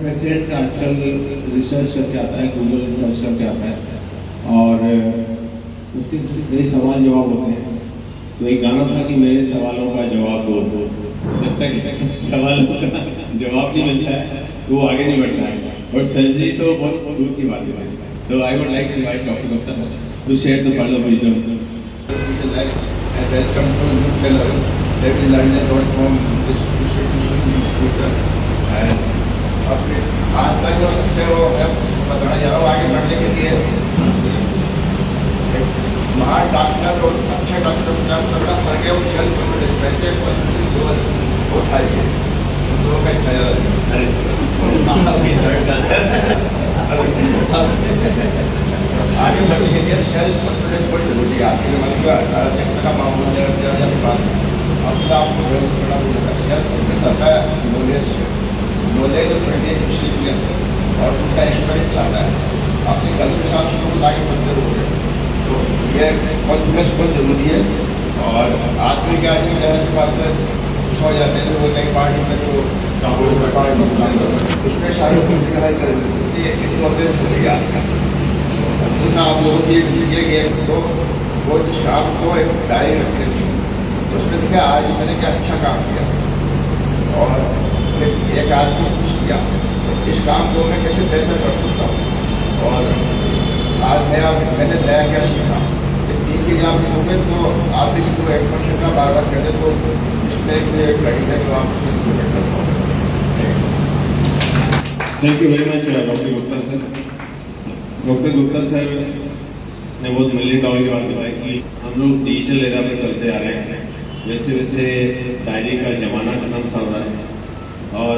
Patient आजकल research करके आता है, गूगल रिसर्च करके आता है और उसके कई सवाल जवाब होते हैं। तो एक गाना था कि मेरे सवालों का जवाब दो। जब तक सवालों का जवाब नहीं मिलता है तो वो आगे नहीं बढ़ता है, और सर्जरी तो बहुत दूर की बात है। तो I would like to invite doctor Gupta to share the pearl of wisdom. Welcome to new fellow. Let me learn a lot from this institution in future. And अपने आज का जो सबसे वो मैं बताना चाह रहा हूँ आगे बढ़ने के लिए महान डॉक्टर और अच्छे डॉक्टर का तगड़ा कर गया वो सेल्फ कॉन्फिडेंस रहते हैं वो था ये तो मैं आगे बढ़ने के लिए सेल्फ कॉन्फिडेंस बड़ी जरूरी है। आज के ज़माने में अराजकता का मामला है, अपने आप को डेवलप करना बहुत ज़्यादा सेल्फ कॉन्फिडेंस आता है नॉलेज से। नॉलेज और बढ़ने सीखने और उसका एक्सपीरियंस आता है, अपनी गलती के साथ उसको आगे बढ़ते रहोगे। तो ये कॉन्फिडेंस बहुत ज़रूरी है। और आज भी क्या है जैसे के बाद खुश हो जाते हैं तो वो नई पार्टी में जो पार्टी उसमें सारी कॉन्फिडेंस करेंगे आज का। दूसरा आप लोगों की लीजिए तो वो शाम को एक डायरी रखते थे तो उसमें देखा आज मैंने क्या अच्छा काम किया और एक आदमी कुछ किया तो इस काम को मैं कैसे बेहतर कर सकता हूँ। और आज मैंने नया क्या सीखा ये 3 चीज़ आप लिखोगे तो आप भी जो एक क्वेश्चन का बार बार करें तो इसमें एक लड़ी है जो आप इम्प्लीमेंट कर पाओगे। Thank you very much doctor Gupta sir. Doctor Gupta sir ने बहुत $1 मिलियन की बात बताई कि हम लोग डिजिटल एरा पर चलते आ रहे हैं। वैसे वैसे डायरी का ज़माना खत्म सा हो रहा है और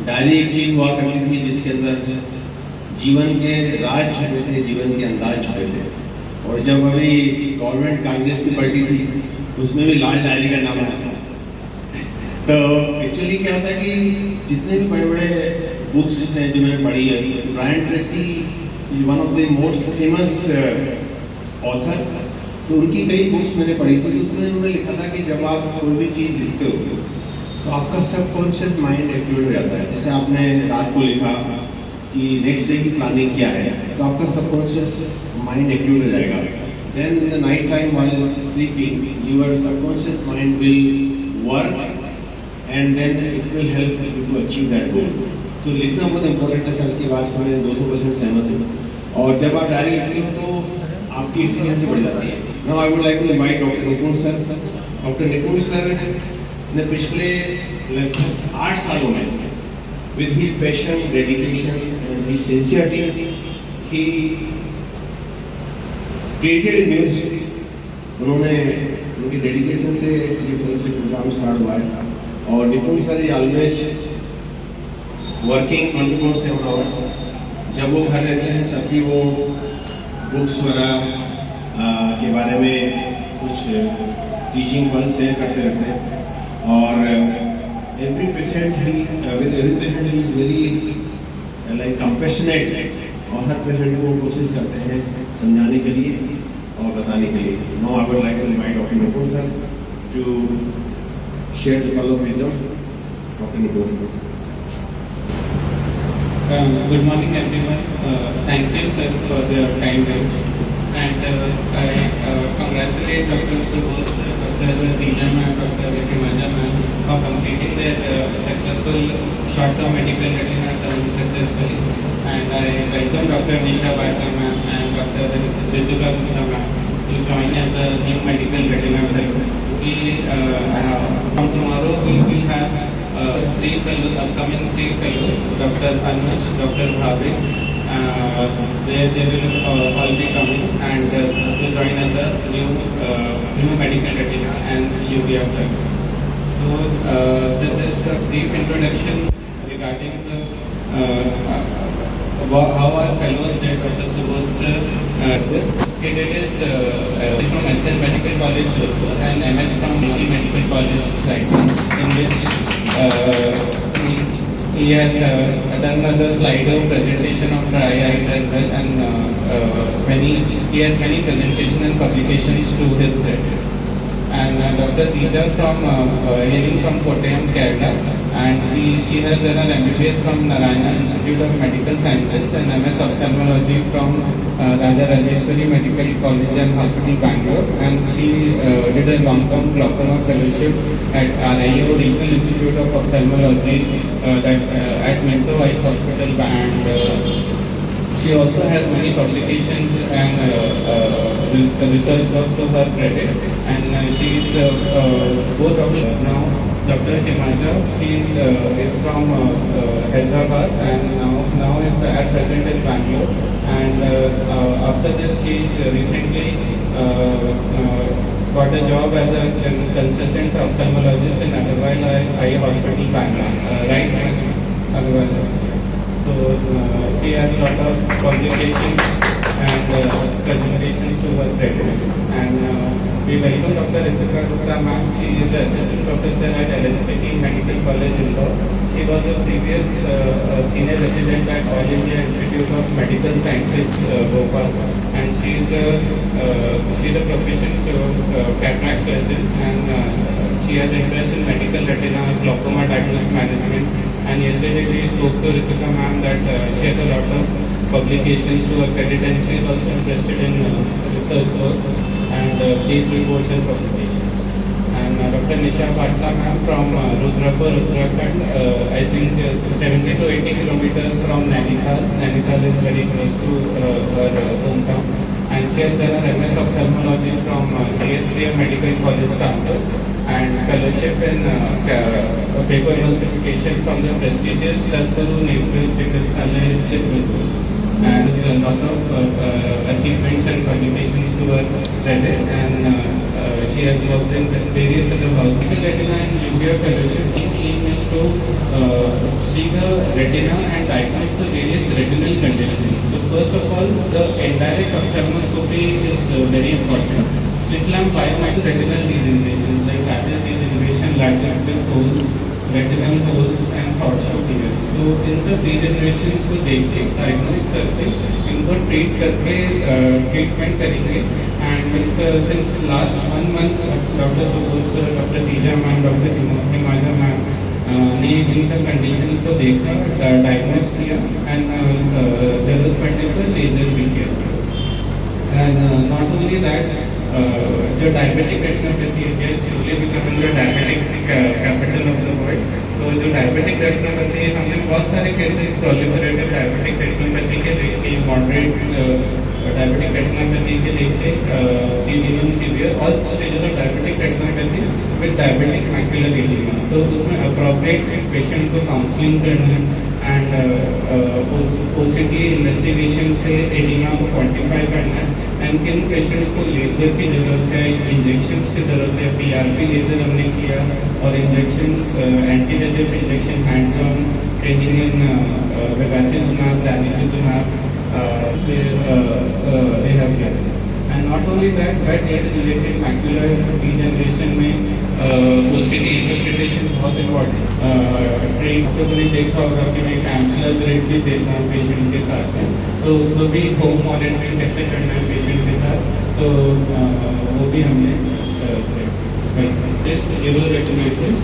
डायरी एक चीज़ हुआ करती थी जिसके अंदर जीवन के राज छुपे थे, जीवन के अंदाज छुपे थे। और जब अभी गवर्नमेंट कांग्रेस की पार्टी थी उसमें भी लाल डायरी का नाम आया था। तो एक्चुअली क्या था कि जितने भी बड़े बड़े बुक्स हैं जो मैंने पढ़ी है, Brian Tracy one of the most famous author, तो उनकी कई बुक्स मैंने पढ़ी थी। तो उसमें उन्होंने लिखा था कि जब आप कोई भी चीज़ लिखते हो तो आपका सबकॉन्शियस माइंड एक्टिवेट हो जाता है। जैसे आपने रात को लिखा कि नेक्स्ट डे की प्लानिंग क्या है तो आपका सबकॉन्शियस माइंड एक्टिवेट हो जाएगा। Then in the night time while sleeping your subconscious mind will work and then it will help you to achieve that goal. तो लिखना बहुत इंपॉर्टेंट है सर की बात से मैं 200% सहमत हूँ। और जब आप डायरी लिखते हो तो आपकी एफिशिएंसी बढ़ जाती है। Now I would like to invite doctor Nipun sir. Doctor Nipun sir ने पिछले लगभग 8 सालों में with his passion, dedication and his sincerity he created music. उन्होंने उनकी डेडिकेशन से ये फेलोशिप प्रोग्राम स्टार्ट हुआ है। और निपुण sir is always working 24/7 hours. जब वो घर रहते हैं तब भी वो बुक्स वगैरह के बारे में कुछ टीचिंग पल शेयर करते रहते हैं। और every patient with every patient is very like compassionate और हर पेशेंट को कोशिश करते हैं समझाने के लिए और बताने के लिए। Now I would like to invite doctor Nipun sir to share the pearl of wisdom. Doctor Nipun sir. Good morning everyone. Thank you sir for your kind words and I congratulate Dr. Subodh, Dr. Deja ma'am, Dr. Himaja ma'am for completing their successful short-term medical retina term successfully, and I welcome Dr. Nisha Bharta ma'am and Dr. Ritika Gupta ma'am to join as a new medical retina fellow. From tomorrow we will have 3 fellows, upcoming 3 fellows, Dr. Anuj, Dr. Bhavik, they will all be coming and to join as a new medical retina and UVF fellow. So just a brief introduction regarding the how our fellows did. Dr. Subodh it is from SL Medical College Jodhpur and MS from Delhi Medical College Society, in which he has done the slide presentation of dry eyes as well, and he has many presentation and publications to his credit. and Dr. Teja hailing from Kottayam, Kerala, and she has done her MBBS from Narayana Institute of Medical Sciences and MS Ophthalmology from Raja Rajeshwari Medical College and Hospital, Bangalore, and she did a long-term glaucoma fellowship at RIO Regional Institute of Ophthalmology at Minto Eye Hospital, and she also has many publications and research work to her credit, and she is both of now. Dr. Himaja, she is from Hyderabad, and now at present in Bangalore. And after this, she recently got a job as a consultant ophthalmologist in Agarwal Eye Hospital, Bangalore. Right, Agarwal. So she has a lot of publications and presentations to her credit. And we welcome Dr. Ritika Gupta ma'am. She is the assistant professor at LNCT Medical College, Indore. She was a previous senior resident at All India Institute of Medical Sciences, Bhopal, and she's a proficient cataract surgeon, and she has interest in medical retina, glaucoma diagnosis management. And yesterday we spoke to Ritika ma'am that she has a lot of publications to her credit, and she is also interested in research work and case reports and publications. And Dr. Nisha Bhatta ma'am from Rudrapur, Uttarakhand, I think 70 to 80 kilometers from Nainital. Nainital is very close to her hometown. And she has done her MS Ophthalmology from GSVM Medical College, Kanpur, and fellowship in paper emulsification from the prestigious Sadhguru Nepal Chikitsalaya, Chittorgarh. And there's a lot of achievements and publications to her credit, and she has worked in various other hospitals. Retina and UBA fellowship aim is to see the retina and diagnose the various retinal conditions. So first of all, the indirect ophthalmoscopy is very important. Slit lamp biomicro retinal degeneration like lateral degeneration, lateral slit holes, retinal holes, and horseshoe tears. तो इन सब degenerations को देख के diagnose करके इनको treat करके treatment करेंगे. And since last 1 month, Dr. Subodh sir, Dr. Teja ma'am, Dr. Himaja ma'am ने इन सब conditions को देखा, diagnose किया, and जरूरत पड़ने पर laser भी किया. And not only that, जो डायबिटिक रेटिनोपैथी है, slowly becoming the diabetic capital of the world. तो जो डायबिटिक रेटिनोपैथी है, हमने बहुत सारे केसेस proliferative डायबिटिक रेटिनोपैथी के देखे, मॉडरेट डायबिटिक रेटिनोपैथी के देखे, severe, severe, all stages of diabetic retinopathy with diabetic macular oedema. तो उसमें अप्रोप्रिएट पेशेंट को काउंसलिंग करना एंड ओसीटी इन्वेस्टिगेशन से एडिमा को क्वांटिफाई करना है, एंड किन पेशेंट्स को लेजर की जरूरत है, इंजेक्शंस की जरूरत है. PRP लेजर हमने किया, और इंजेक्शंस एंटीवेटिव injection hands on training in bevacizumab, ranibizumab they have given. And not only that, wet age-related macular degeneration में OCT interpretation बहुत important. ट्रेन को भी देखा होगा कि मैं कैंसलर ग्रेड भी देता हूँ पेशेंट के साथ में, तो उसको भी होम मॉनिटरिंग कैसे करना है पेशेंट के साथ, तो वो भी हमने this retinitis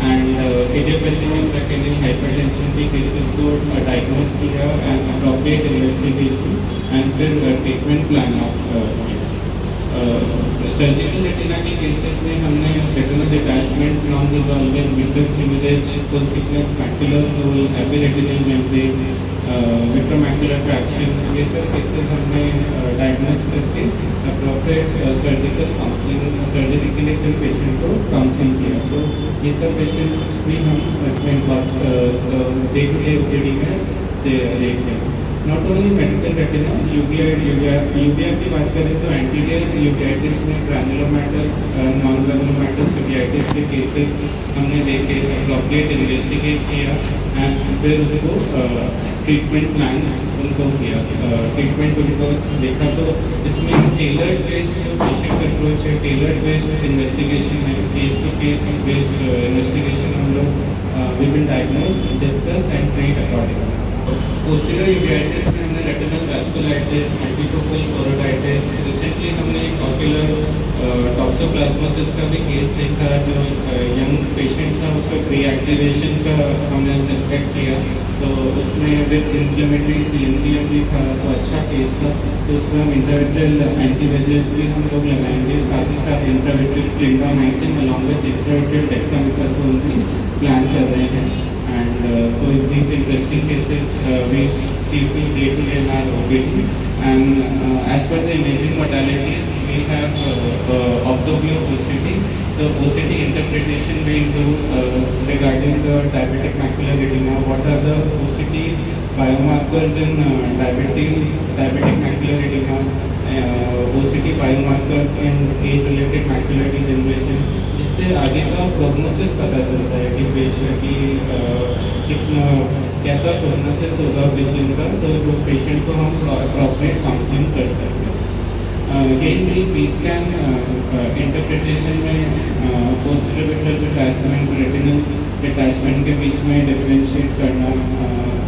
and idiopathic intracranial hypertension के केसेस को डायग्नोस किया एंड अप्रोप्रिएट इन्वेस्टिगेशन एंड फिर ट्रीटमेंट प्लान किया. सर्जिकल रेटिना के केसेस में हमने retinal detachment, non resolving vitreous haemorrhage, full thickness macular hole, epiretinal membrane, vitreomacular traction, ये सब केसेस हमने डायग्नोस करके अप्रोप्रिएट सर्जिकल काउंसलिंग, सर्जरी के लिए फिर पेशेंट को काउंसलिंग किया. तो ये सब पेशेंट्स भी हम इसमें डे टू डे ओपीडी में देखते हैं. Not only medical retina, Ayubia की बात करें तो एंटीरियर यूबियाइटिस में ग्रैनुलोमैटस, नॉन ग्रैनुलोमैटस यूबियाइटिस के केसेस हमने देखे, अप्रोप्रिएट इन्वेस्टिगेट किया एंड फिर उसको ट्रीटमेंट प्लान उनको किया. ट्रीटमेंट उनको देखा, तो इसमें टेलर्ड बेस्ड जो पेशेंट अप्रोच है, टेलर्ड बेस्ड इन्वेस्टिगेशन है, case to case based investigation हम लोग we will diagnose, discuss and treat accordingly. Posterior uveitis में हमने retinal vasculitis, multifocal choroiditis. Recently हमने एक ऑक्यूलर टॉक्सोप्लाज्मोसिस का भी केस देखा, जो यंग पेशेंट था, उसका प्री-एक्टिवेशन का हमने सस्पेक्ट किया, तो उसमें विद इन्फ्लेमेटरी CNVM भी था, तो अच्छा केस था। तो उसमें हम इंट्राविट्रेल एंटीवेजेस भी हम लोग लगाएंगे, साथ ही साथ इंट्राविट्रेल क्लिंडामाइसिन अलॉन्ग विद इंट्राविट्रेल डेक्सामेथासोन भी प्लान कर रहे हैं। And so in these interesting cases, we see day-to-day in our OPD. And as per the imaging modalities, we have optopia OCT. The OCT interpretation we do regarding the diabetic macular edema. What are the OCT biomarkers in diabetes, diabetic macular edema, OCT biomarkers in age-related macular degeneration. इससे आगे का prognosis पता चलता है कि patient की कितना कैसा प्रोग्नोसिस होगा पेशेंट का, तो पेशेंट को हम अप्रोप्रिएट काउंसलिंग कर सकते हैं। यही पी स्कैन इंटरप्रिटेशन में posterior vitreal detachment, retinal detachment के बीच में डिफरेंशिएट करना,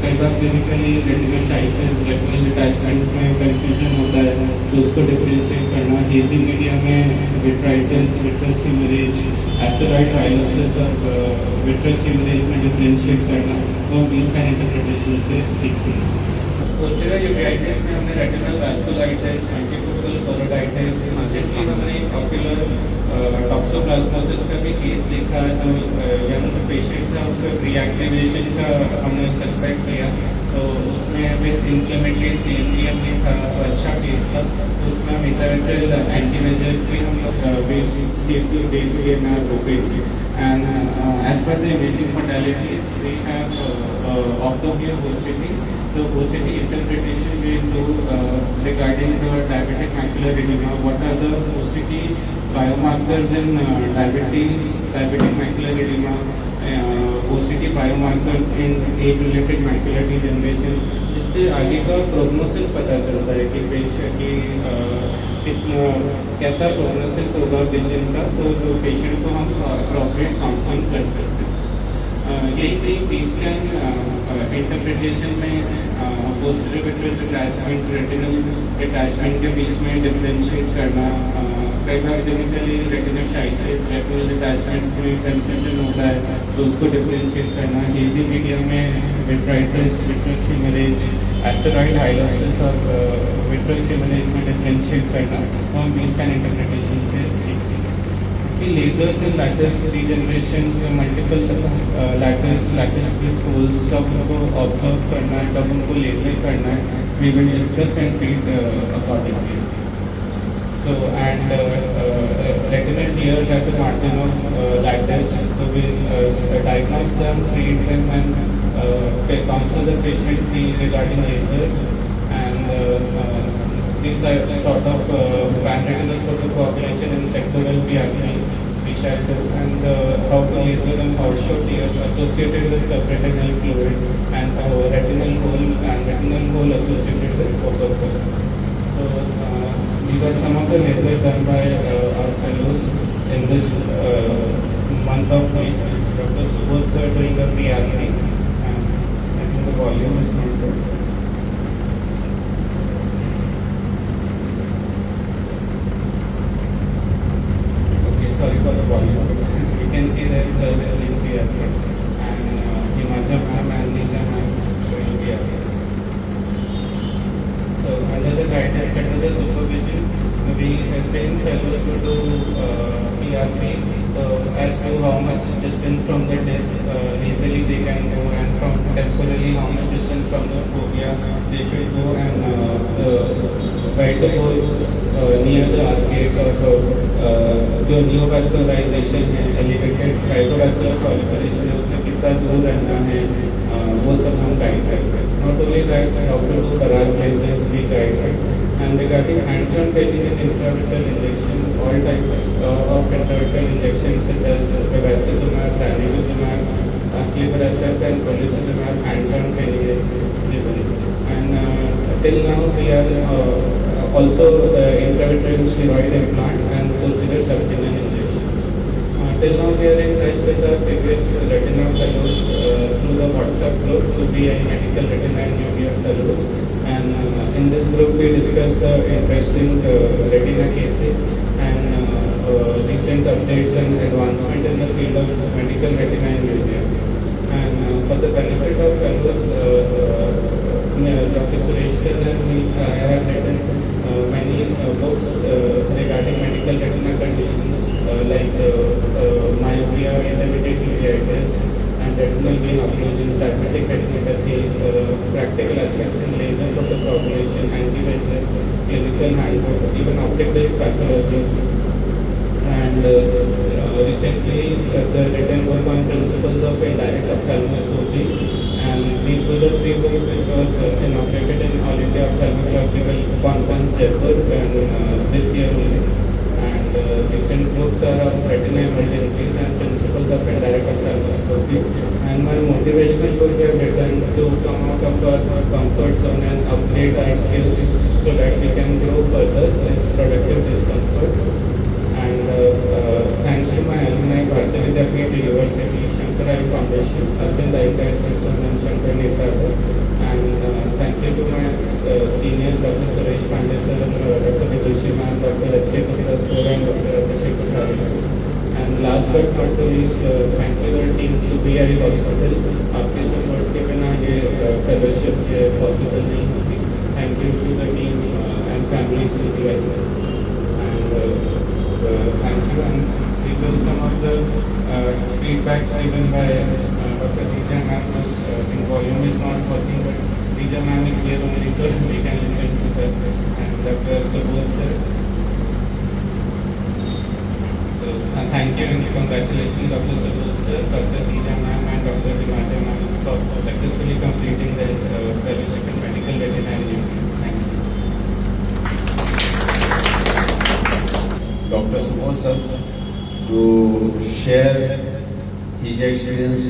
कई बार क्लिनिकली रेटिनोसाइटिस, रेटिनल डिटैचमेंट में कंफ्यूजन होता है, तो उसको डिफरेंशिएट करना। हेल्दी मीडिया में vitritis, vitreous haemorrhage, asteroid hyalosis of vitreous haemorrhage में डिफरेंशिएट करना, वो हम इसका इंटरप्रिटेशन से सीखते हैं। पोस्टीरियर यूवेटाइटिस में हमने retinal vasculitis, multifocal choroiditis. Recently हमने एक ऑक्यूलर टॉक्सोप्लाज्मोसिस का भी केस देखा, जो यंग पेशेंट था, उसका प्री-एक्टिवेशन का हमने सस्पेक्ट किया, तो उसमें विद इन्फ्लेमेटरी CNVM भी था, तो अच्छा केस था। तो उसमें हम इंट्राविट्रेल एंटीवेजेस भी हम लोग safely day to day in our OPD. And as per the imaging modalities, we have optopia OCT. The OCT interpretation we do regarding the diabetic macular edema. What are the OCT biomarkers in diabetes, diabetic macular edema, OCT biomarkers in age-related macular degeneration. इससे आगे का prognosis पता चलता है कि patient की कितना कैसा प्रोग्नोसिस होगा पेशेंट का, तो जो पेशेंट को हम अप्रोप्रिएट काउंसलिंग कर सकते हैं। यही पी स्कैन इंटरप्रिटेशन में posterior vitreal detachment, retinal detachment के बीच में डिफरेंशिएट करना, कई बार क्लिनिकली रेटिनोसाइटिस, रेटिनल डिटैचमेंट में कंफ्यूजन होता है, तो उसको डिफरेंशिएट करना। हेल्दी मीडिया में vitritis, vitreous haemorrhage, asteroid hyalosis of vitreous haemorrhage में डिफरेंशिएट करना, वो हम पी स्कैन इंटरप्रिटेशन से सीखते हैं। कि lasers in lattice degeneration, multiple lattice slit holes, कब उनको ऑब्जर्व करना है, कब उनको लेजर करना है, we will discuss and treat accordingly. So and retinal tears at the margin of lattice, so we diagnose them, treat them, and counsel the patient regarding lasers. And this sort of pan-retinal photocoagulation and sectoral PRP we shall do, and how to laser them also tears associated with subretinal fluid, and retinal hole associated with focal hole. So these are some of the lasers done by our fellows in this month of May. Dr. Subodh sir doing the PRP, and I think the volume is not good. Okay, sorry for the volume. You can see there is surgery in PRP, and Himanshu ma'am and Nisha ma'am doing PRP. So under the guidance, under the supervision, we train fellows to do PRP as to how much distance from the disc easily they can go, and from temporally how much distance from the fovea they should go, and try to go near the arcades, or जो neovascularization है, elevated fibrovascular proliferation है, उससे कितना दूर रहना है, वो सब हम गाइड करते हैं। Not only that, how to do barrage lasers we guide. And regarding hands-on training in intravitreal injections, all types of intravitreal injections such as bevacizumab, ranibizumab, aflibercept and policizumab, hands-on training is given. And till now we are also intravitreal steroid implant and posterior subgeminal injections. till now we are in touch with our previous retina fellows through the WhatsApp group, SUBI Medical Retina and Neovia Fellows. And in this group we discuss the interesting retina cases and recent updates and advancement in the field of medical retina and neovia. And for the benefit of fellows, Dr. Suresh sir and me, I have written many books regarding medical retina conditions like myopia, intermittent uveitis, and retinal vein occlusions, diabetic retinopathy, practical aspects in laser photocoagulation, anti-VEGF, clinical handbook, even optic disc pathologies. And recently the written work on principles of indirect ophthalmoscopy, and these were the 3 books which was inaugurated in All India Ophthalmological Conference Jaipur and this year only. And recent books are of retina emergencies and principles of indirect ophthalmoscopy. And my motivational book we have written to come out of our comfort zone and upgrade our skills so that we can grow further less productive discomfort. And thanks to my alumni, Bharatiya Vidyapeeth University, Shankarai Foundation, Arvind Eye Care System and Shankar Netralaya. And thank you to my seniors, Dr. Suresh Pandey sir, Dr. Vidushi ma'am, Dr. S.K. Gupta sir and Dr. Abhishek Kothari sir. And last but not the least, thank you to team SUBI Hospital. आपके support के बिना ये fellowship possible नहीं होती. Thank you to the team and family SUBI. And thank you. And these were some of the feedbacks given by Dr. Dija ma'am. In volume is not working, but Dija ma'am is here only, so we can listen to her. And Dr. Subodh sir. So thank you and congratulations, Dr. Subodh sir, Dr. Dija ma'am, and Dr. Dimaja ma'am for successfully completing their fellowship in medical retina and neovia. Thank you. Dr. Subodh sir to share his experience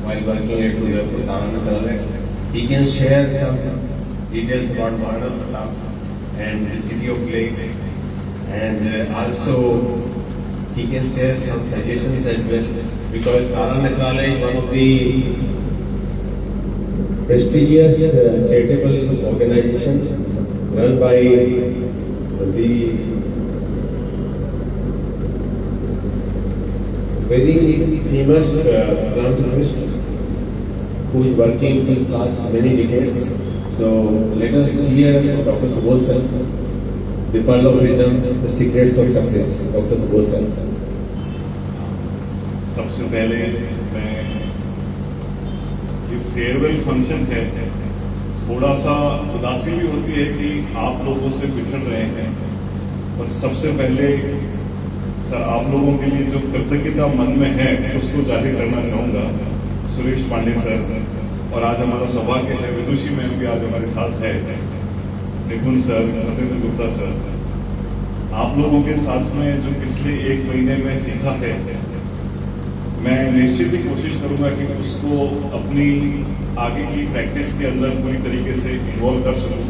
while working at Udaipur Tara Nakralaya. He can share some details about Maharaja Pratap and the city of Lake, and also he can share some suggestions as well, because Tara Nakralaya is one of the prestigious charitable organizations run by the very famous philanthropist who is working since last many decades. So let us hear Dr. Subodh sir, the pearl of wisdom, the secrets of success. Dr. Subodh sir. सबसे पहले मैं ये farewell function है, थोड़ा सा उदासी भी होती है कि आप लोगों से पिछड़ रहे हैं, और सबसे पहले सर आप लोगों के लिए जो कृतज्ञता मन में है उसको जाहिर करना चाहूँगा। सुरेश पांडे सर, और आज हमारा सौभाग्य है विदुषी मैम भी आज हमारे साथ है, निपुण सर, सत्येंद्र गुप्ता सर, आप लोगों के साथ में जो पिछले 1 महीने में सीखा है, मैं निश्चित ही कोशिश करूंगा कि उसको अपनी आगे की प्रैक्टिस के अंदर पूरी तरीके से इन्वॉल्व कर सकूं।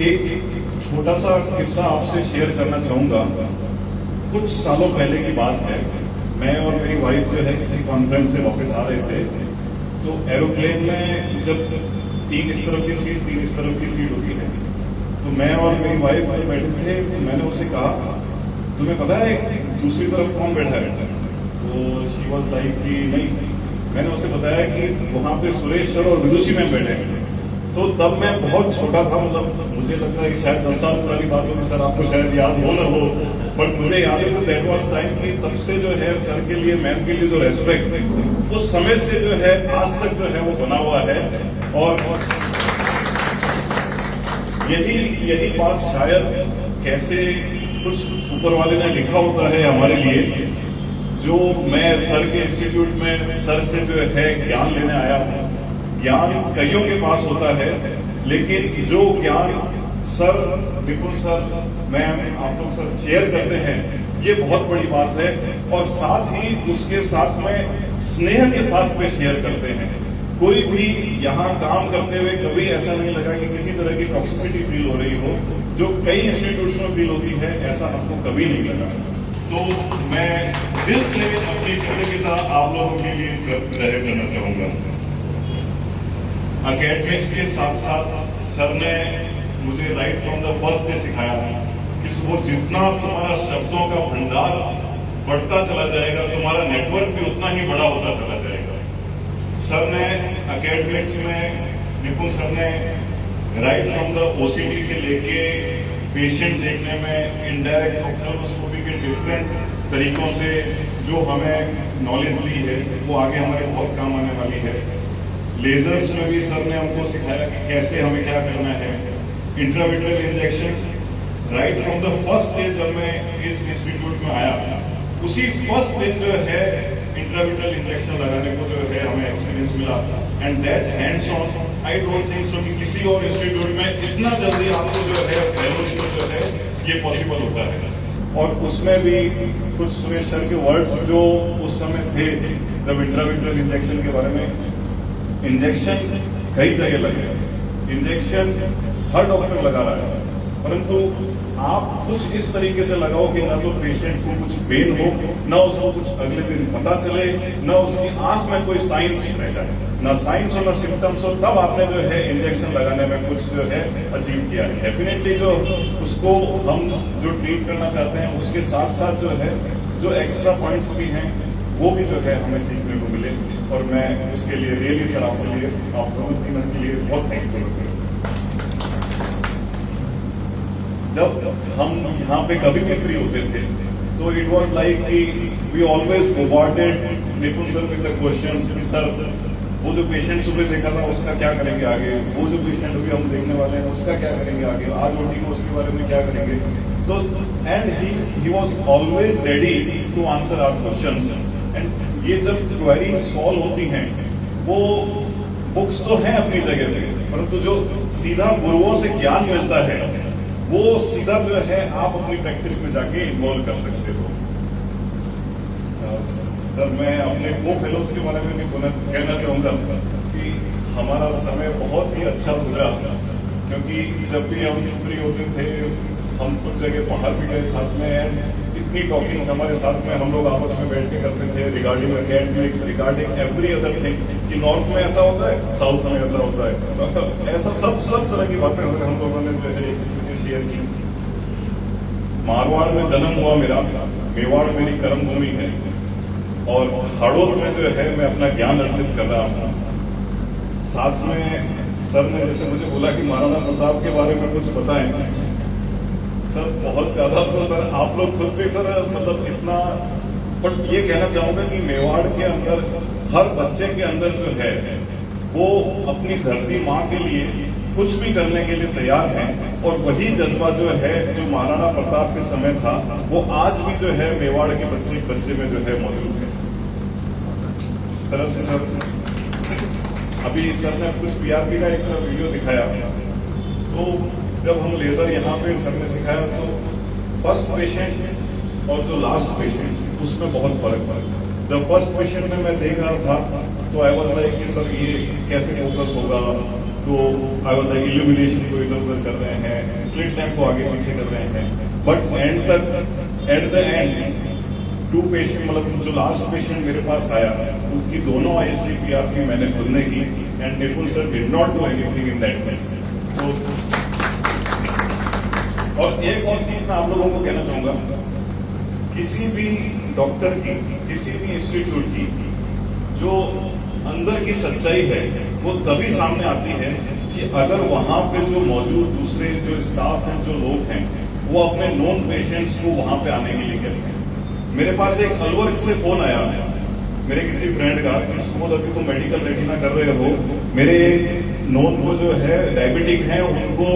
एक छोटा सा किस्सा आपसे शेयर करना चाहूंगा। कुछ सालों पहले की बात है, मैं और मेरी वाइफ जो है किसी कॉन्फ्रेंस से वापस आ रहे थे, तो एरोप्लेन में जब 3 इस तरफ की सीट 3 इस तरफ की सीट होती है, तो मैं और मेरी वाइफ बैठे थे, तो मैंने उसे कहा तुम्हें पता है दूसरी तरफ कौन बैठा है? तो शी वॉज लाइक कि नहीं। मैंने उसे बताया कि वहां पे सुरेश सर और विदुषी में बैठे हैं। तो तब मैं बहुत छोटा था, मतलब मुझे लगता है कि शायद 10 साल पुरानी बात होगी सर, आपको शायद याद हो ना हो, बट मुझे याद है तो दैट वाज टाइम कि तब से जो है सर के लिए मैम के लिए जो रेस्पेक्ट उस समय से जो है आज तक जो है वो बना हुआ है। और यही बात शायद कैसे कुछ ऊपर वाले ने लिखा होता है हमारे लिए। जो मैं सर के इंस्टीट्यूट में सर से जो है ज्ञान लेने आया हूँ, ज्ञान कईयों के पास होता है, लेकिन जो ज्ञान सर, निपुण सर, मैम, आप लोग सर शेयर करते हैं, ये बहुत बड़ी बात है। और साथ ही उसके साथ में स्नेह के साथ में शेयर करते हैं। कोई भी यहाँ काम करते हुए कभी ऐसा नहीं लगा कि किसी तरह की टॉक्सिसिटी फील हो रही हो, जो कई इंस्टीट्यूट्स में फील होती है, ऐसा हमको कभी नहीं लगा। तो मैं दिल से अपनी कृतज्ञता आप लोगों के लिए जाहिर करना चाहूंगा। अकेडमिक्स के साथ साथ सर ने मुझे right from the first day सिखाया कि सुबह जितना तुम्हारा शब्दों का भंडार बढ़ता चला जाएगा, तुम्हारा नेटवर्क भी उतना ही बड़ा होता चला जाएगा। सर ने अकेडमिक्स में, निपुण सर ने राइट फ्रॉम द ओसीडी से लेके पेशेंट देखने में, इनडायरेक्ट ऑप्थेल्मोस्कोपी के डिफरेंट तरीकों से जो हमें नॉलेज ली है वो आगे हमारे बहुत काम आने वाली है। लेजर्स में भी सर ने हमको सिखाया कि कैसे हमें क्या करना है। Intravitreal injection right from the first day जब मैं इस इंस्टीट्यूट में आया, उसी फर्स्ट दिन जो है इंट्राविट्रेल इंजेक्शन लगाने को जो है हमें एक्सपीरियंस मिला। And that hands on, I don't think so कि किसी और इंस्टीट्यूट में इतना जल्दी आपको जो है फेलोशिप जो है ये पॉसिबल होता है। और उसमें भी कुछ सुरेश सर के वर्ड्स जो उस समय थे जब इंट्राविट्रेल इंजेक्शन के बारे में, इंजेक्शन कई जगह लगे, इंजेक्शन हर डॉक्टर लगा रहा है, परंतु आप कुछ इस तरीके से लगाओ कि ना तो पेशेंट को कुछ पेन हो, ना उसको कुछ अगले दिन पता चले, ना उसकी आंख में कोई साइंस रह जाए, ना साइंस हो ना सिम्टम्स हो, तब आपने जो है इंजेक्शन लगाने में कुछ जो है अचीव किया है। डेफिनेटली जो उसको हम जो ट्रीट करना चाहते हैं उसके साथ साथ जो है जो एक्स्ट्रा पॉइंट्स भी हैं वो भी जो है हमें सीखने को मिले। और मैं उसके लिए रियली सर आपके लिए, आप दोनों तीनों के लिए बहुत थैंकफुल हूँ सर। जब हम यहाँ पे कभी भी फ्री होते थे तो इट वाज लाइक कि वी ऑलवेज बोmbarded निपुण सर विद द क्वेश्चंस कि सर वो जो पेशेंट सुबह देखा था उसका क्या करेंगे आगे, वो जो पेशेंट अभी हम देखने वाले हैं उसका क्या करेंगे आगे, आज ओटी में उसके बारे में क्या करेंगे। तो and he was always ready to answer our questions. And ये जब क्वेरी सॉल्व होती हैं वो बुक्स तो हैं अपनी जगह पे, परंतु जो सीधा गुरुओं से ज्ञान मिलता है वो सीधा जो है आप अपनी प्रैक्टिस में जाके इन्वॉल्व कर सकते हो। सर मैं अपने को फेलोज के बारे में भी कहना चाहूंगा कि हमारा समय बहुत ही अच्छा गुजरा, क्योंकि जब भी हम फ्री होते थे हम कुछ जगह बाहर भी गए साथ में, इतनी टॉकिंग्स हमारे साथ में हम लोग आपस में बैठ के करते थे regarding academics, regarding every other thing कि नॉर्थ में ऐसा होता है, साउथ में ऐसा होता है, ऐसा सब तरह की बातें हम लोगों ने जो है शेयर की। मारवाड़ में जन्म हुआ मेरा, मेवाड़ मेरी कर्म भूमि है, और हड़ौद में जो है मैं अपना ज्ञान अर्जित कर रहा हूँ। साथ में सर ने जैसे मुझे बोला कि महाराणा प्रताप के बारे में कुछ बताएं, सर बहुत ज्यादा तो सर आप लोग खुद भी सर मतलब इतना, बट ये कहना चाहूंगा कि मेवाड़ के अंदर हर बच्चे के अंदर जो है वो अपनी धरती माँ के लिए कुछ भी करने के लिए तैयार हैं, और वही जज्बा जो है जो महाराणा प्रताप के समय था वो आज भी जो है मेवाड़ के बच्चे में जो है मौजूद है। इस तरह से सर अभी सर ने कुछ पीआरपी का एक वीडियो दिखाया, तो जब हम लेजर यहाँ पे सर ने सिखाया तो फर्स्ट पेशेंट और जो लास्ट पेशेंट उसमें बहुत फर्क था। जब फर्स्ट पेशेंट में मैं देख रहा था तो आई वाज लाइक कि सर ये कैसे फोकस होगा, तो आई वाज लाइक इल्यूमिनेशन को इधर उधर कर रहे हैं, स्लिट लैम्प को आगे पीछे कर रहे हैं, बट एंड तक at the end to patient मतलब जो लास्ट पेशेंट मेरे पास आया उनकी दोनों आईज की पीआरपी मैंने खुद ने की, एंड निपुण sir did not do anything in that case. और एक और चीज मैं आप लोगों को कहना चाहूंगा, किसी भी डॉक्टर की, किसी भी इंस्टीट्यूट की जो अंदर की सच्चाई है वो तभी सामने आती है कि अगर वहां पे जो मौजूद दूसरे जो स्टाफ हैं, जो लोग हैं, वो अपने नॉन पेशेंट्स को वहां पे आने के लिए कहते हैं। मेरे पास एक अलवर से फोन आया मेरे किसी फ्रेंड का, सपोज अभी तो मेडिकल रेटिना कर रहे हो, मेरे नॉन को जो है डायबिटिक है, उनको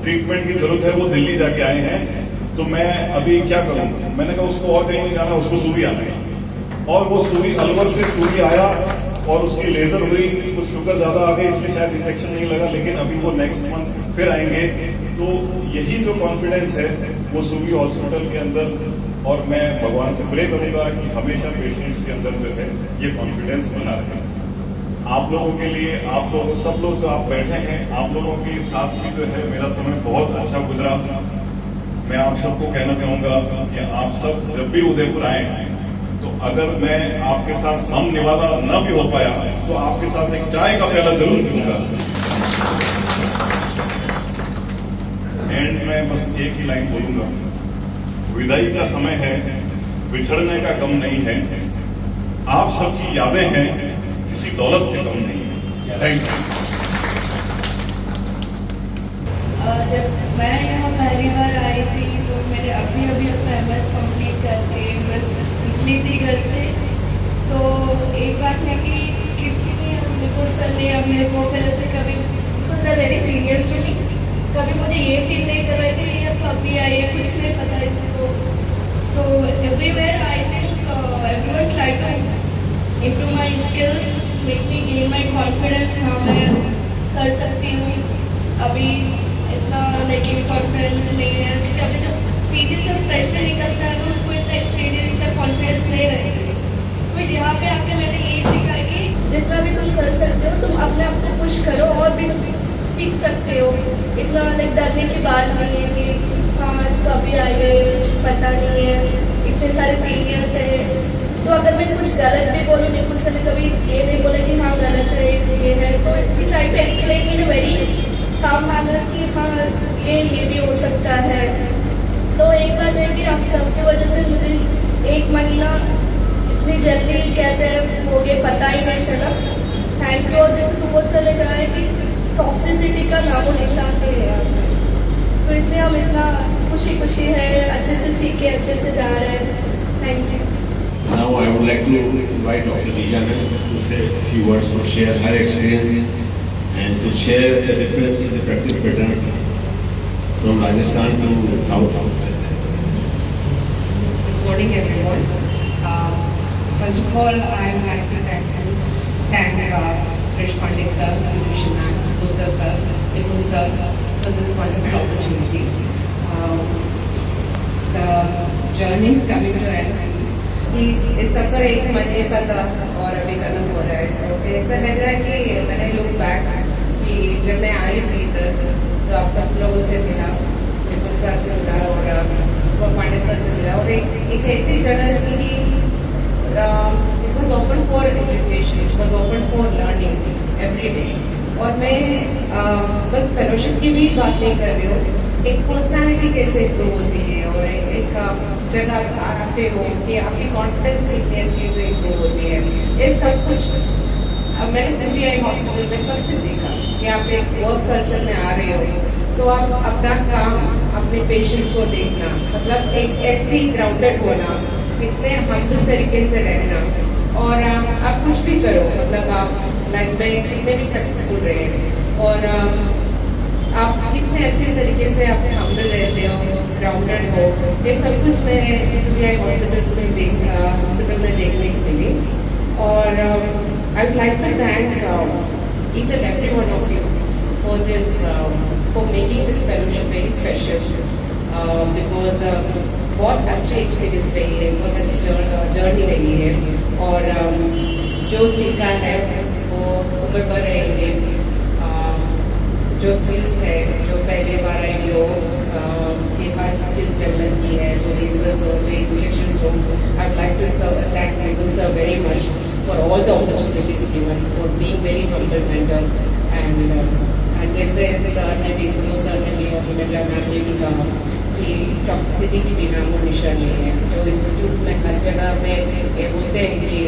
ट्रीटमेंट की जरूरत है, वो दिल्ली जाके आए हैं, तो मैं अभी क्या करूं। मैंने कहा उसको और कहीं नहीं जाना, उसको सूरी आना है, और वो सूरी अलवर से सूरी आया और उसकी लेजर हुई, कुछ शुगर ज्यादा आ गई इसलिए शायद इंजेक्शन नहीं लगा, लेकिन अभी वो नेक्स्ट मंथ फिर आएंगे। तो यही जो कॉन्फिडेंस है वो सूरी हॉस्पिटल के अंदर, और मैं भगवान से प्रे करूंगा कि हमेशा पेशेंट्स के अंदर जो है ये कॉन्फिडेंस बना रहे। आप लोगों के लिए, आप लोग सब लोग जो आप बैठे हैं, आप लोगों के साथ भी जो है मेरा समय बहुत अच्छा गुजरा। मैं आप सबको कहना चाहूंगा कि आप सब जब भी उदयपुर आए तो अगर मैं आपके साथ हम निवाला न भी हो पाया तो आपके साथ एक चाय का प्याला जरूर पीऊंगा। एंड मैं बस एक ही लाइन बोलूंगा, विदाई का समय है, बिछड़ने का गम नहीं है, आप सबकी यादें हैं, किसी दौलत से कम नहीं है। Thank you. जब मैं यहाँ पहली बार आई थी तो मैंने अभी अपना MS कंप्लीट करके बस निकली थी घर से। तो एक बात है कि किसी ने निपुण सर ने अब मेरे को फिर से कभी Nipun sir very serious to me, कभी मुझे ये फील नहीं कर रहे थे ये तो अभी आई है कुछ नहीं पता इसको। तो everywhere I think everyone try to improve my skills, make me gain my confidence. हाँ मैं कर सकती हूँ, अभी इतना लाइक कॉन्फिडेंस नहीं है क्योंकि अभी जो PG से फ्रेशर निकलता है तो उनको इतना एक्सपीरियंस या कॉन्फिडेंस नहीं रहेगी। तो यहाँ पे आके मैंने यही सीखा है कि जितना भी तुम कर सकते हो तुम अपने आप को पुश करो और भी सीख सकते हो। इतना लाइक डरने की बात नहीं है कि हाँ इसको अभी आई है कुछ पता नहीं है, इतने सारे सीनियर्स है। तो अगर मैं कुछ गलत भी बोलूँ, निपुण सर ने कभी ये नहीं बोला कि हाँ गलत है ये है, तो we try to explain in very calm manner कि हाँ ये भी हो सकता है। तो एक बात है कि आप सबकी वजह से मुझे 1 महीना इतनी जल्दी कैसे हो गए पता ही नहीं चला। Thank you. और जैसे सुबोध सर ने कहा है कि टॉक्सिसिटी का नामो निशान नहीं है यहाँ पे, तो इसलिए हम इतना खुशी है, अच्छे से सीखे अच्छे से जा रहे हैं। Thank you. Now I would like to invite Dr. Deejana to say a few words to share her experience and to share the difference in the practice pattern from Rajasthan to South. Good morning, everyone. First of all, I would like to thank Krish Pandey sir, Lucian ma'am, Gupta sir, Nipun sir for this wonderful opportunity. The journey is coming to an end. इस सफर 1 महीने का था और अभी खत्म हो रहा है। तो ऐसा लग रहा है कि मैंने लुक बैक कि जब मैं आई थी इधर तो आप सब लोगों से मिला, निपुण सर से मिला और सुपर पांडे सर से मिला और एक ऐसी जगह थी कि it was open for education, it was open for learning every day. और मैं बस फेलोशिप की भी बात नहीं कर रही हूँ, एक पर्सनैलिटी कैसे इम्प्रूव होती है और एक जगह आते हो कि आपकी कॉन्फिडेंस कितनी अच्छी से इम्प्रूव होती है, ये सब कुछ मैंने CBI हॉस्पिटल में सबसे सीखा कि आप एक वर्क कल्चर में आ रहे हो तो आप अपना काम अपने पेशेंट्स को देखना, मतलब एक ऐसी ग्राउंडेड होना, कितने हम्बल तरीके से रहना और आप कुछ भी करो, मतलब आप लाइफ में कितने भी सक्सेसफुल रहे और आप कितने अच्छे तरीके से आप हम्बल रहते हो, ग्राउंडेड हो, ये सब कुछ मैं CBI हॉस्पिटल में देखने को मिली। और I would like to thank each and every one of you for this, for making this fellowship very special, because बहुत अच्छी एक्सपीरियंस रही है, बहुत अच्छी जर्नी रही है और जो सीखा है वो उम्र भर रहेंगे। जो स्किल्स है, जो पहले बार आई हो के पास स्किल्स डेवलप की है, जो लेजर्स हो, जो इंजेक्शंस हो, I would like to thank Nipun sir very much for all the opportunities given, for being very humble mentor and जैसे सर ने भी सर ने भी और हिमेजा मैम ने भी कहा कि टॉक्सिसिटी की भी नामो निशान नहीं है। जो इंस्टीट्यूट्स में हर जगह पे ये बोलते हैं कि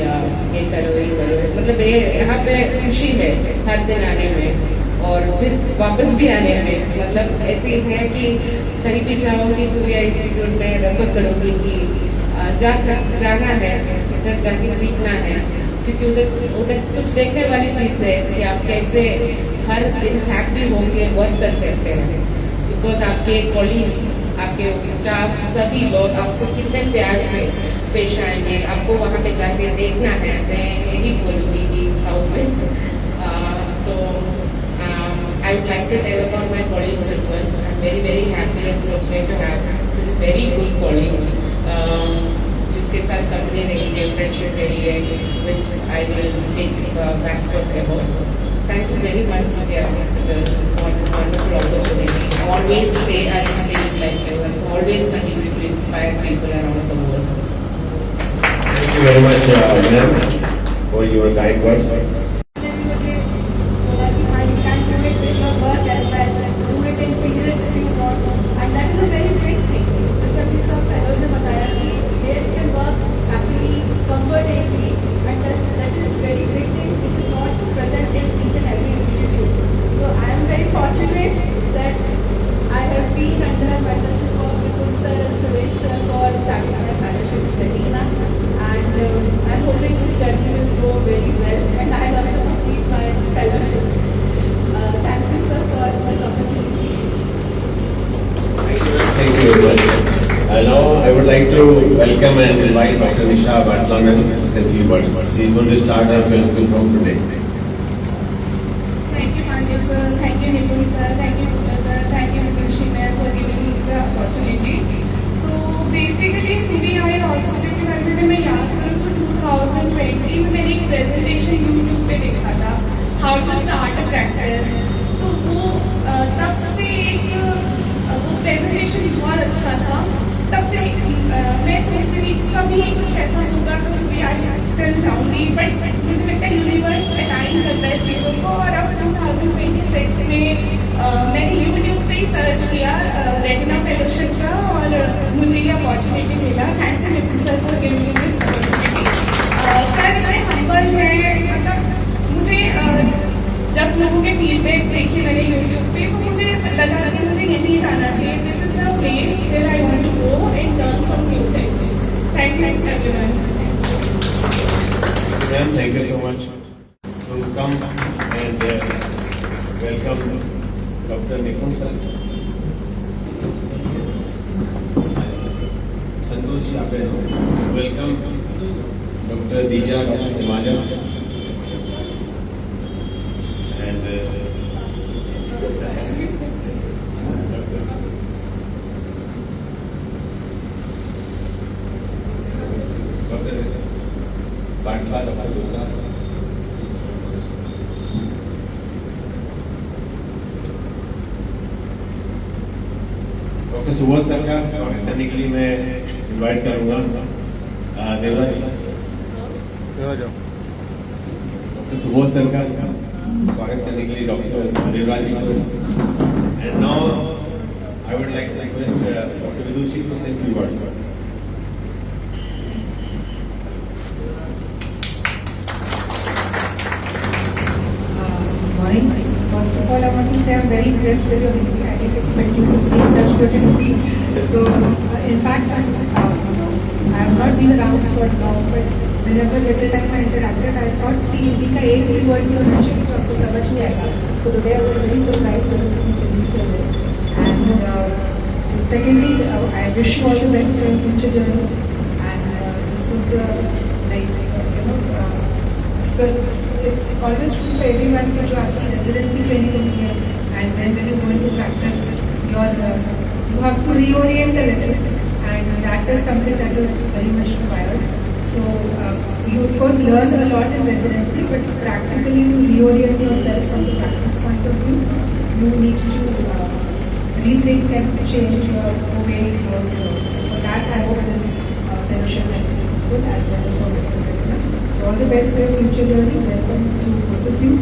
ये करो ये करो, मतलब ये यहाँ पे खुशी है हर दिन आने में और फिर वापस भी आने में, मतलब ऐसे है कि कहीं भी जाओ कि CBI इंस्टीट्यूट में रेफर करोगे कि जाना है, इधर जाके सीखना है, क्योंकि उधर कुछ देखने वाली चीज़ है कि आप कैसे हर दिन हैप्पी होके वर्क कर सकते हैं, बिकॉज आपके कॉलीग्स, आपके स्टाफ, सभी लोग आपसे कितने प्यार से पेश आएंगे, आपको वहाँ पे जाके देखना है। मैं यही बोलूँगी कि साउथ में तो I would like to tell about my colleagues as well. I'm very happy and fortunate to have such very good colleagues, जिसके साथ कंपनी रही है, फ्रेंडशिप रही है, which I will take back forever. Thank you very much, CBI Hospital, for this wonderful opportunity. Always say and say like you and always continue to inspire people around the world. Thank you very much, ma'am, for your kind words. मुझे बोला कि हाँ you can do it with your work as well, do it in periods if you want, and that is a very big thing. जैसे अभी सब fellows ने बताया कि here you can work happily, comfortably, and that is very big thing which is not present in each and every institute. So I am very fortunate that I have been under the mentorship of Vipul sir and Suresh sir for starting my fellowship with Medina, and I'm hoping this journey will go very well and I will also complete my fellowship. Thank you sir for this opportunity. Thank you very much. Now I would like to welcome and invite Dr. Nisha Vatlanan to say a few words. She is going to start her fellowship from today. Thank you Pandey sir, thank you Nipun sir, thank you Puna sir, thank you Mitushi ma'am for giving me the opportunity. So basically CBI hospital के बारे में मैं याद करूँ तो 2020 में मैंने एक presentation YouTube पे देखा था how to start a practice. तो वो तब से एक वो presentation बहुत अच्छा था. तब से मैं सोचती थी कभी कुछ ऐसा होगा तो CBI हॉस्पिटल जाऊँगी, बट मुझे लगता है यूनिवर्स अलाइन करता है चीज़ों को. और अब 2026 में मैंने YouTube से ही सर्च किया रेटिना फेलोशिप का और मुझे ये अपॉर्चुनिटी मिला. थैंक यू निपुण sir for giving me this opportunity. Sir इतने हम्बल है, मतलब मुझे जब लोगों के फीडबैक्स देखे मैंने YouTube पे तो मुझे लगा कि मुझे यहीं जाना चाहिए. This is the place where I want to go and learn some new things. Thank you everyone. Ma'am, thank you so much. To come and welcome Dr. Nipun sir. Santosh Yape. Welcome Dr. Dija, Dr. Himaja. And Dr. Bantla, Dr. Gupta. Doctor Subhash sir का स्वागत करने के लिए मैं invite करूंगा Devraj. Doctor Subhash sir का स्वागत करने के लिए डॉक्टर देवराज जी को. And now I would like to request doctor Vidushi to say few words. First of all, I want to say I'm very impressed with your Hindi. I didn't expect you to speak such good Hindi. So, in fact, I have not been around for long, but whenever little time I interacted, I thought कि हिंदी का एक भी word भी होना चाहिए तो आपको समझ नहीं आएगा. So today I was very surprised when you speak English so well. And so secondly, I wish you all the best for your future journey. And this was it's always true for everyone कि जो आपकी residency training होती है and then when you go into practice you have to reorient a little and that is something that is very much required. So you of course learn a lot in residency, but practically to reorient yourself from the practice point of view you need to rethink and change your way you work. So for that I hope this fellowship has been useful as well as for the curriculum. So all the best for your future journey. Welcome to both of you.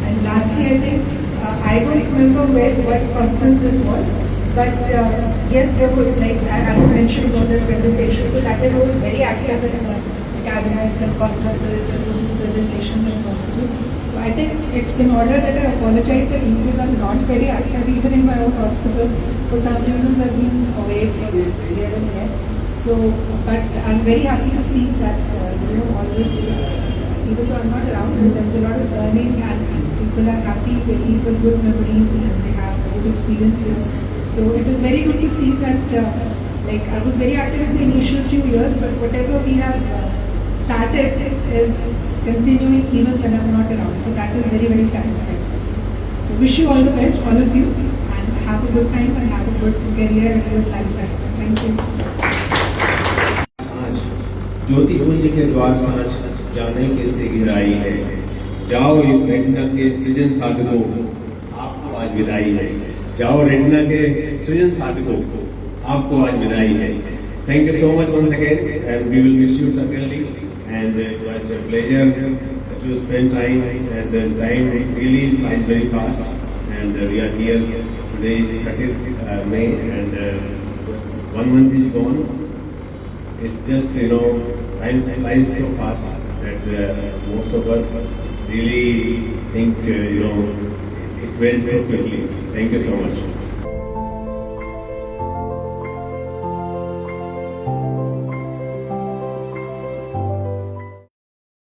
And lastly, I think I don't remember what conference this was, but yes, there were I mentioned about the presentation. So that I was very active in cabinets and conferences and presentations in hospitals. So I think it's in order that I apologize that these days I'm not very active even in my own hospital. For some reasons I've been away from here and there. So, but I'm very happy to see that all this, even though I'm not around, there's a lot of learning and people are happy, they leave with good memories and they have good experiences. So it was very good to see that, I was very active in the initial few years, but whatever we have started is continuing even when I'm not around. So that is very, very satisfying to see. So wish you all the best, all of you, and have a good time and have a good career and good life. Thank you. ज्योति पुंज के द्वार सांझ जाने के से घिराई है. जाओ retina के सृजन साधकों, आपको आज विदाई है. जाओ रेटिना के सृजन साधकों, आपको आज विदाई है. Thank you so much once again, and we will miss you certainly. And it was a pleasure to spend time, and the time really flies very fast. And we are here. Today is 30th May, and 1 month is gone. It's just, time flies so fast that most of us really think, it went so quickly. Thank you so much.